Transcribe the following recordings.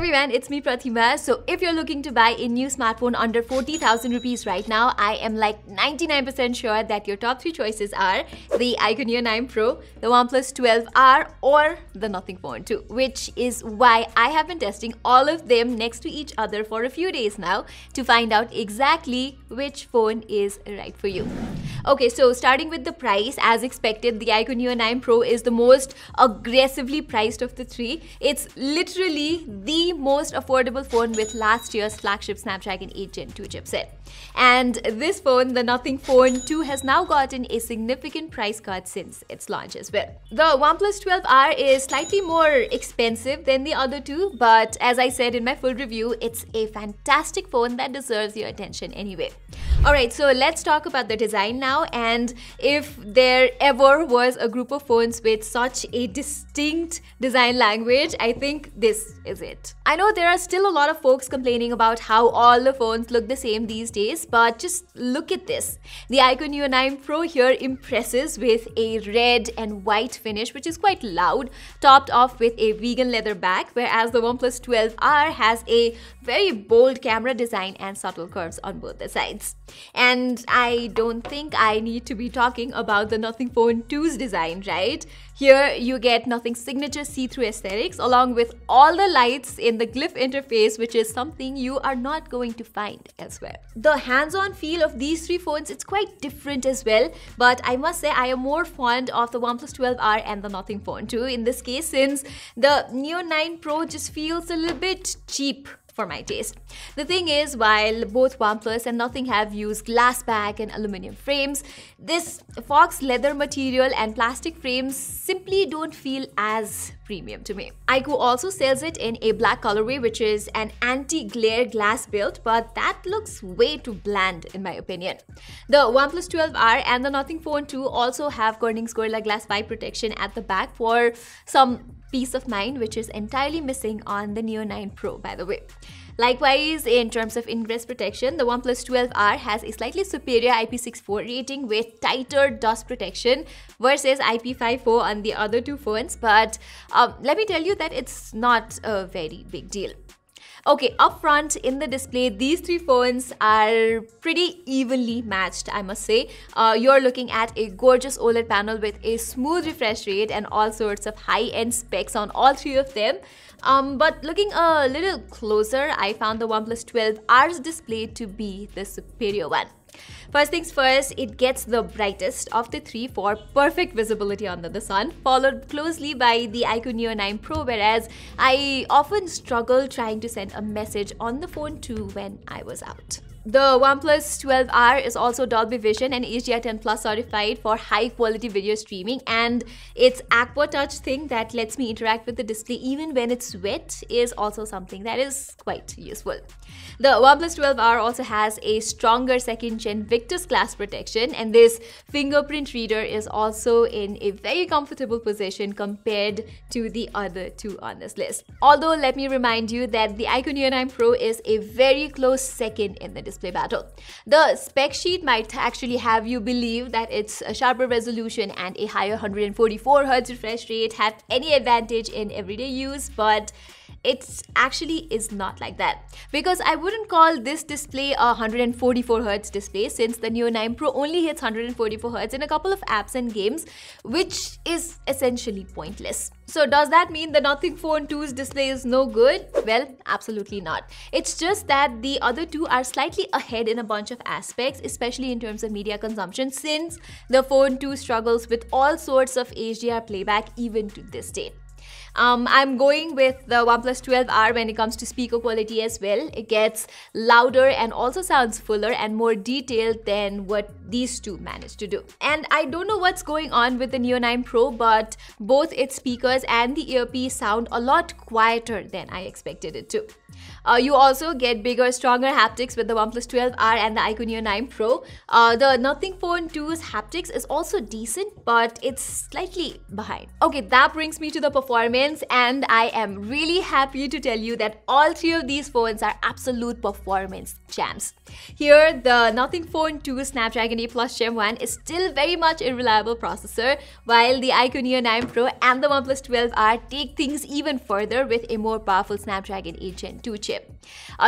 everyone, it's me Pratima. So if you're looking to buy a new smartphone under 40,000 rupees right now, I am like 99% sure that your top 3 choices are the iQOO Neo 9 Pro, the OnePlus 12R or the Nothing Phone 2, which is why I have been testing all of them next to each other for a few days now to find out exactly which phone is right for you. Okay, so starting with the price, as expected, the iQOO Neo 9 Pro is the most aggressively priced of the three. It's literally the most affordable phone with last year's flagship Snapdragon 8 Gen 2 chipset. And this phone, the Nothing Phone 2, has now gotten a significant price cut since its launch as well. The OnePlus 12R is slightly more expensive than the other two, but as I said in my full review, it's a fantastic phone that deserves your attention anyway. Alright, so let's talk about the design now, and if there ever was a group of phones with such a distinct design language, I think this is it. I know there are still a lot of folks complaining about how all the phones look the same these days, but just look at this. The iQOO Neo 9 Pro here impresses with a red and white finish, which is quite loud, topped off with a vegan leather back, whereas the OnePlus 12R has a very bold camera design and subtle curves on both the sides. And I don't think I need to be talking about the Nothing Phone 2's design, right? Here you get Nothing's signature see-through aesthetics along with all the lights in the glyph interface, which is something you are not going to find elsewhere. The hands-on feel of these three phones, it's quite different as well, but I must say I am more fond of the OnePlus 12R and the Nothing Phone 2 in this case, since the Neo 9 Pro just feels a little bit cheap for my taste. The thing is, while both OnePlus and Nothing have used glass back and aluminum frames, this fox leather material and plastic frames simply don't feel as premium to me. iQOO also sells it in a black colorway, which is an anti-glare glass build, but that looks way too bland in my opinion. The OnePlus 12R and the Nothing Phone 2 also have Corning's Gorilla Glass 5 protection at the back for some peace of mind, which is entirely missing on the Neo 9 Pro, by the way. Likewise, in terms of ingress protection, the OnePlus 12R has a slightly superior IP64 rating with tighter dust protection versus IP54 on the other two phones, but let me tell you that it's not a very big deal. Okay, up front in the display, these three phones are pretty evenly matched, I must say. You're looking at a gorgeous OLED panel with a smooth refresh rate and all sorts of high-end specs on all three of them. But looking a little closer, I found the OnePlus 12R's display to be the superior one. First things first, it gets the brightest of the three for perfect visibility under the sun, followed closely by the iQOO Neo 9 Pro, whereas I often struggle trying to send a message on the phone too when I was out. The OnePlus 12R is also Dolby Vision and HDR10 Plus certified for high quality video streaming, and its Aqua Touch thing that lets me interact with the display even when it's wet is also something that is quite useful. The OnePlus 12R also has a stronger 2nd Gen Victus glass protection, and this fingerprint reader is also in a very comfortable position compared to the other two on this list. Although let me remind you that the iQOO Neo 9 Pro is a very close second in the display battle. The spec sheet might actually have you believe that its a sharper resolution and a higher 144Hz refresh rate have any advantage in everyday use, but it actually is not like that, because I wouldn't call this display a 144Hz display, since the Neo 9 Pro only hits 144Hz in a couple of apps and games, which is essentially pointless. So does that mean the Nothing Phone 2's display is no good? Well, absolutely not. It's just that the other two are slightly ahead in a bunch of aspects, especially in terms of media consumption, since the Phone 2 struggles with all sorts of HDR playback even to this date. I'm going with the OnePlus 12R when it comes to speaker quality as well. It gets louder and also sounds fuller and more detailed than what these two managed to do. And I don't know what's going on with the Neo 9 Pro, but both its speakers and the earpiece sound a lot quieter than I expected it to. You also get bigger, stronger haptics with the OnePlus 12R and the iQOO Neo 9 Pro. The Nothing Phone 2's haptics is also decent, but it's slightly behind. Okay, that brings me to the performance. performance, and I am really happy to tell you that all three of these phones are absolute performance champs. Here, the Nothing Phone 2 Snapdragon 8 Plus Gen 1 is still very much a reliable processor, while the iQOO Neo 9 Pro and the OnePlus 12R take things even further with a more powerful Snapdragon 8 Gen 2 chip.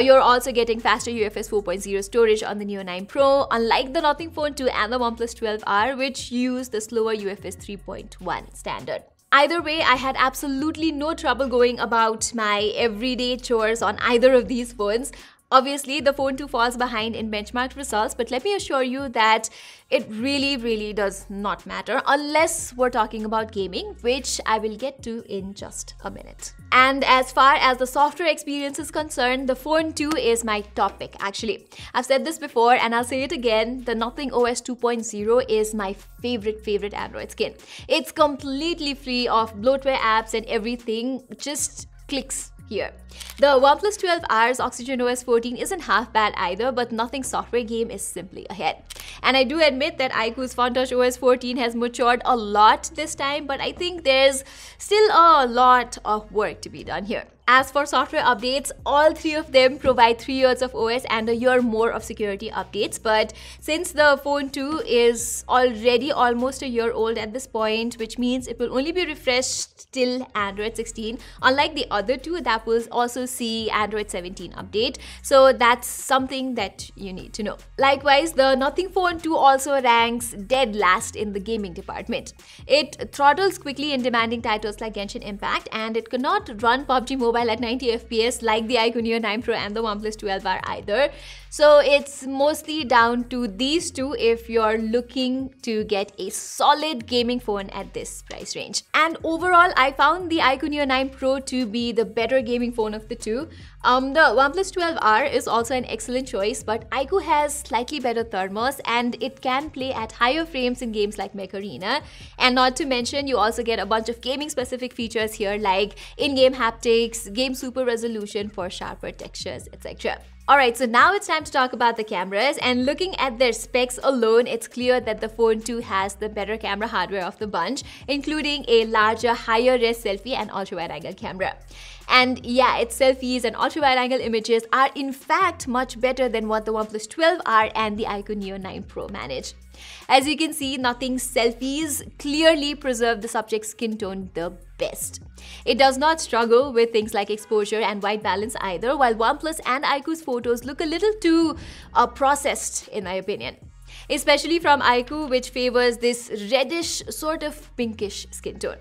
You're also getting faster UFS 4.0 storage on the Neo 9 Pro, unlike the Nothing Phone 2 and the OnePlus 12R, which use the slower UFS 3.1 standard. Either way, I had absolutely no trouble going about my everyday chores on either of these phones. Obviously, the Phone 2 falls behind in benchmark results, but let me assure you that it really does not matter unless we're talking about gaming, which I will get to in just a minute. And as far as the software experience is concerned, the Phone 2 is my top pick actually. I've said this before and I'll say it again, the Nothing OS 2.0 is my favorite Android skin. It's completely free of bloatware apps and everything just clicks here. The OnePlus 12R's Oxygen OS 14 isn't half bad either, but Nothing software game is simply ahead. And I do admit that iQOO's FunTouch OS 14 has matured a lot this time, but I think there's still a lot of work to be done here. As for software updates, all three of them provide 3 years of OS and a year more of security updates. But since the Phone 2 is already almost a year old at this point, which means it will only be refreshed till Android 16, unlike the other two that will also see Android 17 update. So that's something that you need to know. Likewise, the Nothing Phone 2 also ranks dead last in the gaming department. It throttles quickly in demanding titles like Genshin Impact, and it cannot run PUBG Mobile at 90 FPS like the iQOO Neo 9 Pro and the OnePlus 12R either. So it's mostly down to these two if you're looking to get a solid gaming phone at this price range. And overall, I found the iQOO Neo 9 Pro to be the better gaming phone of the two. The OnePlus 12R is also an excellent choice, but iQOO has slightly better thermals and it can play at higher frames in games like Mech Arena. And not to mention, you also get a bunch of gaming specific features here like in-game haptics, game super resolution for sharper textures, etc. Alright, so now it's time to talk about the cameras, and looking at their specs alone, it's clear that the Phone 2 has the better camera hardware of the bunch, including a larger, higher-res selfie and ultra-wide-angle camera. And yeah, its selfies and ultra-wide-angle images are in fact much better than what the OnePlus 12R and the iQOO Neo 9 Pro manage. As you can see, Nothing's selfies clearly preserve the subject's skin tone the best. It does not struggle with things like exposure and white balance either, while OnePlus and iQOO's photos look a little too processed in my opinion. Especially from iQOO, which favors this reddish, sort of pinkish skin tone.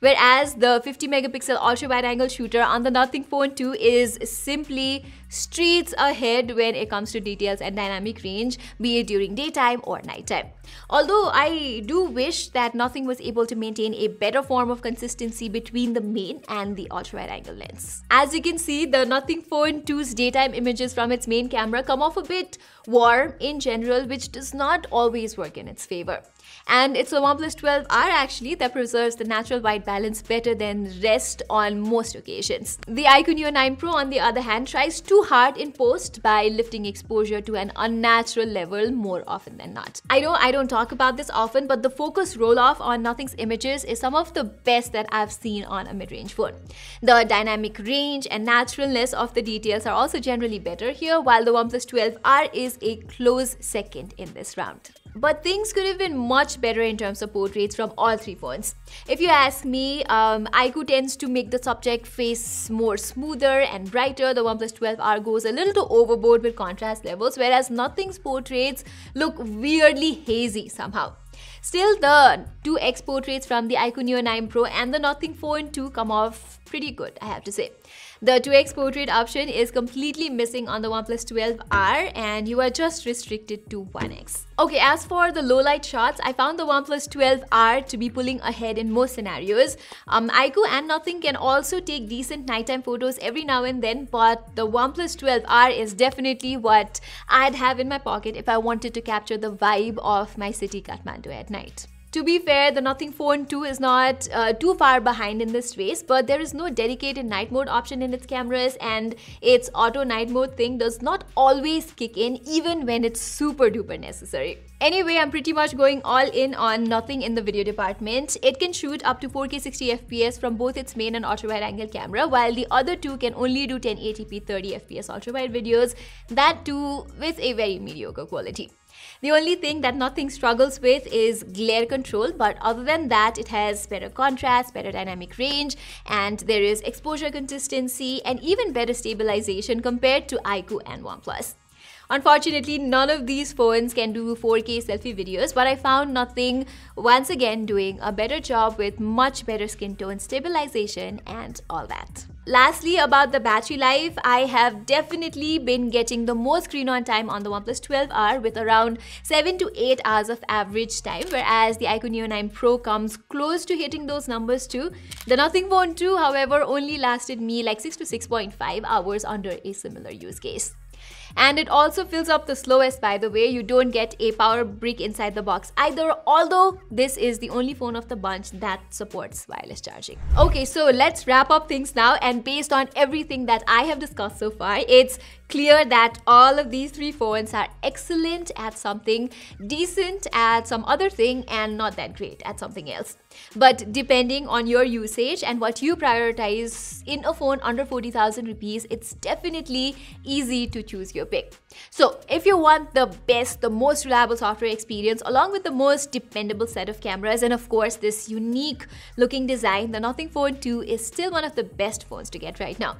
Whereas the 50 megapixel ultra wide angle shooter on the Nothing Phone 2 is simply streets ahead when it comes to details and dynamic range, be it during daytime or nighttime. Although I do wish that Nothing was able to maintain a better form of consistency between the main and the ultra wide angle lens. As you can see, the Nothing Phone 2's daytime images from its main camera come off a bit warm in general, which does not always work in its favor. And it's a OnePlus 12R actually that preserves the natural white balance better than rest on most occasions. The iQOO Neo 9 Pro on the other hand tries too hard in post by lifting exposure to an unnatural level more often than not. I know I don't talk about this often, but the focus roll-off on Nothing's images is some of the best that I've seen on a mid-range phone. The dynamic range and naturalness of the details are also generally better here, while the OnePlus 12R is a close second in this round. But things could have been much better in terms of portraits from all three phones. If you ask me, iQOO tends to make the subject face more smoother and brighter. The OnePlus 12R goes a little too overboard with contrast levels, whereas Nothing's portraits look weirdly hazy somehow. Still, the 2x portraits from the iQOO Neo 9 Pro and the Nothing Phone 2 come off pretty good, I have to say. The 2x portrait option is completely missing on the OnePlus 12R and you are just restricted to 1x. Okay, as for the low light shots, I found the OnePlus 12R to be pulling ahead in most scenarios. iQOO and Nothing can also take decent nighttime photos every now and then, but the OnePlus 12R is definitely what I'd have in my pocket if I wanted to capture the vibe of my city Kathmandu at night. To be fair, the Nothing Phone 2 is not too far behind in this race, but there is no dedicated night mode option in its cameras, and its auto night mode thing does not always kick in even when it's super duper necessary. Anyway, I'm pretty much going all in on Nothing in the video department. It can shoot up to 4K 60 FPS from both its main and ultra wide angle camera, while the other two can only do 1080p 30 FPS ultra wide videos, that too with a very mediocre quality. The only thing that Nothing struggles with is glare control, but other than that, it has better contrast, better dynamic range, and there is exposure consistency and even better stabilization compared to iQOO and OnePlus. Unfortunately, none of these phones can do 4K selfie videos, but I found Nothing once again doing a better job with much better skin tone stabilization and all that. Lastly, about the battery life, I have definitely been getting the most screen on time on the OnePlus 12R with around 7 to 8 hours of average time, whereas the iQOO Neo 9 Pro comes close to hitting those numbers too. The Nothing Phone 2, however, only lasted me like 6 to 6.5 hours under a similar use case. And it also fills up the slowest, by the way. You don't get a power brick inside the box either, although this is the only phone of the bunch that supports wireless charging. Okay, so let's wrap up things now, and based on everything that I have discussed so far, it's clear that all of these three phones are excellent at something, decent at some other thing, and not that great at something else. But depending on your usage and what you prioritize in a phone under 40,000 rupees, it's definitely easy to choose your pick. So if you want the best, the most reliable software experience along with the most dependable set of cameras and of course this unique looking design, the Nothing Phone 2 is still one of the best phones to get right now.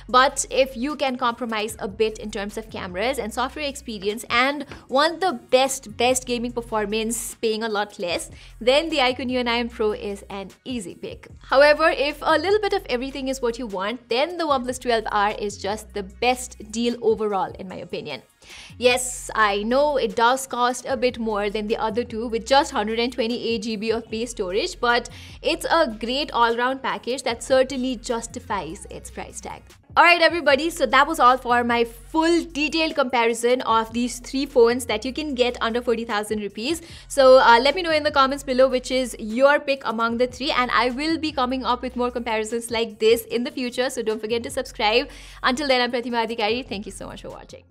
But if you can compromise a bit in terms of cameras and software experience and want the best gaming performance paying a lot less, then the iQOO Neo 9 Pro is an easy pick. However, if a little bit of everything is what you want, then the OnePlus 12R is just the best deal overall in my opinion. Yes, I know it does cost a bit more than the other two with just 128 GB of base storage, but it's a great all-round package that certainly justifies its price tag. Alright everybody, so that was all for my full detailed comparison of these three phones that you can get under 40,000 rupees. So let me know in the comments below which is your pick among the three, and I will be coming up with more comparisons like this in the future, so don't forget to subscribe. Until then, I'm Pratima. Thank you so much for watching.